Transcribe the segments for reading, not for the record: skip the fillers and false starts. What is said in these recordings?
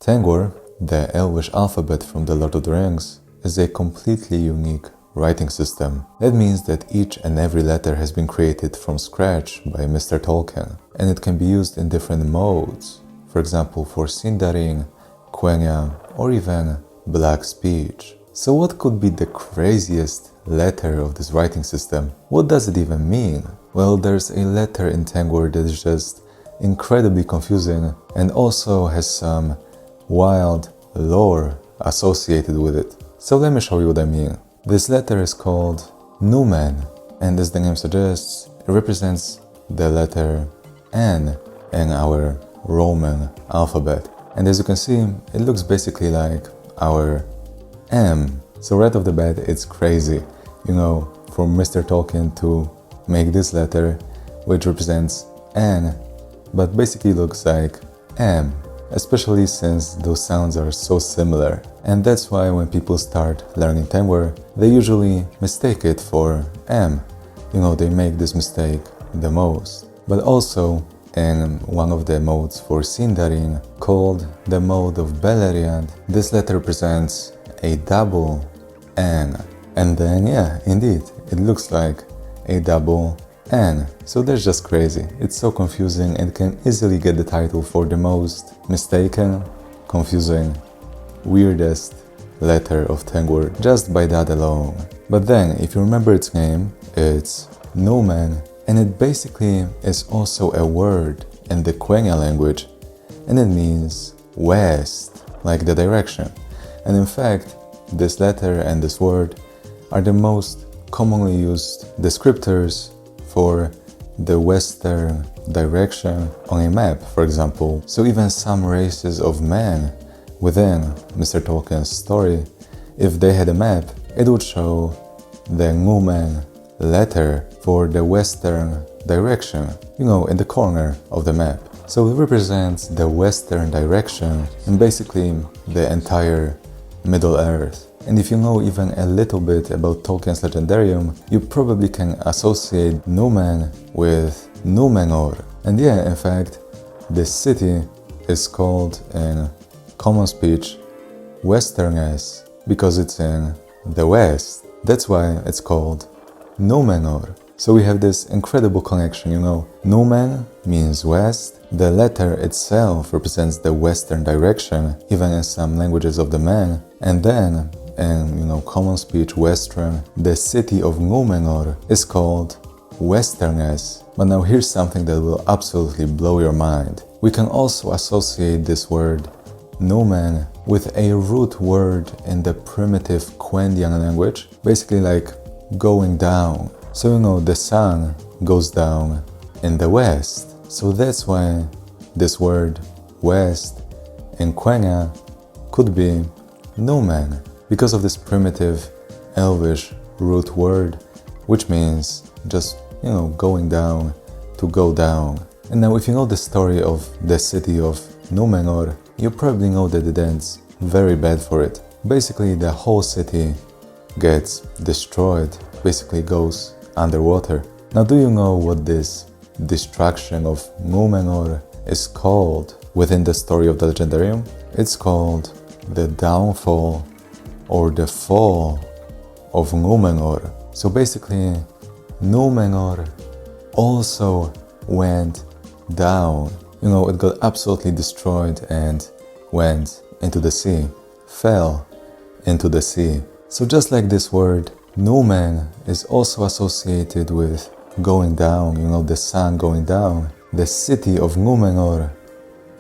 Tengwar, the Elvish alphabet from the Lord of the Rings, is a completely unique writing system. That means that each and every letter has been created from scratch by Mr. Tolkien, and it can be used in different modes, for example for Sindarin, Quenya, or even black speech. So what could be the craziest letter of this writing system? What does it even mean? Well, there's a letter in Tengwar that is just incredibly confusing and also has some wild lore associated with it. So let me show you what I mean. This letter is called númen, and as the name suggests, it represents the letter N in our Roman alphabet. And as you can see, it looks basically like our M. So right off the bat, it's crazy, for Mr. Tolkien to make this letter, which represents N, but basically looks like M, especially since those sounds are so similar. And that's why when people start learning Tengwar, they usually mistake it for M. They make this mistake the most. But also, in one of the modes for Sindarin, called the mode of Beleriand, this letter represents a double N. And then, yeah, indeed, it looks like a double N. So that's just crazy. It's so confusing and can easily get the title for the most mistaken, confusing, weirdest letter of Tengwar just by that alone. But then, if you remember its name, it's númen, and it basically is also a word in the Quenya language, and it means west, like the direction. And in fact, this letter and this word are the most commonly used descriptors for the western direction on a map, for example. So even some races of men within Mr. Tolkien's story, if they had a map, it would show the númen letter for the western direction, in the corner of the map. So it represents the western direction and basically the entire Middle Earth. And if you know even a little bit about Tolkien's Legendarium, you probably can associate númen with Númenor. And yeah, in fact, this city is called in common speech Westerness because it's in the west. That's why it's called Númenor. So we have this incredible connection, Númen means west, the letter itself represents the western direction, even in some languages of the man, and then in common speech western, the city of Númenor is called Westerness. But now here's something that will absolutely blow your mind. We can also associate this word númen with a root word in the primitive Quendian language, basically like going down. So the sun goes down in the west. So that's why this word west in Quenya could be númen, because of this primitive Elvish root word, which means just, going down, to go down. And now if you know the story of the city of Númenor, you probably know that it ends very bad for it. Basically, the whole city gets destroyed, basically goes underwater. Now, do you know what this destruction of Númenor is called within the story of the Legendarium? It's called the downfall or the fall of Númenor. So basically, Númenor also went down. It got absolutely destroyed and went into the sea, fell into the sea. So just like this word, númen is also associated with going down, the sun going down. The city of Númenor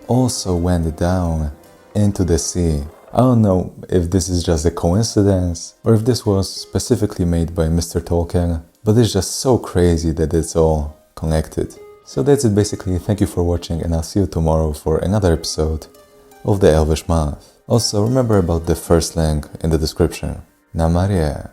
also went down into the sea. I don't know if this is just a coincidence or if this was specifically made by Mr. Tolkien, but it's just so crazy that it's all connected. So that's it basically. Thank you for watching, and I'll see you tomorrow for another episode of the Elvish Month. Also, remember about the first link in the description. Na Maria.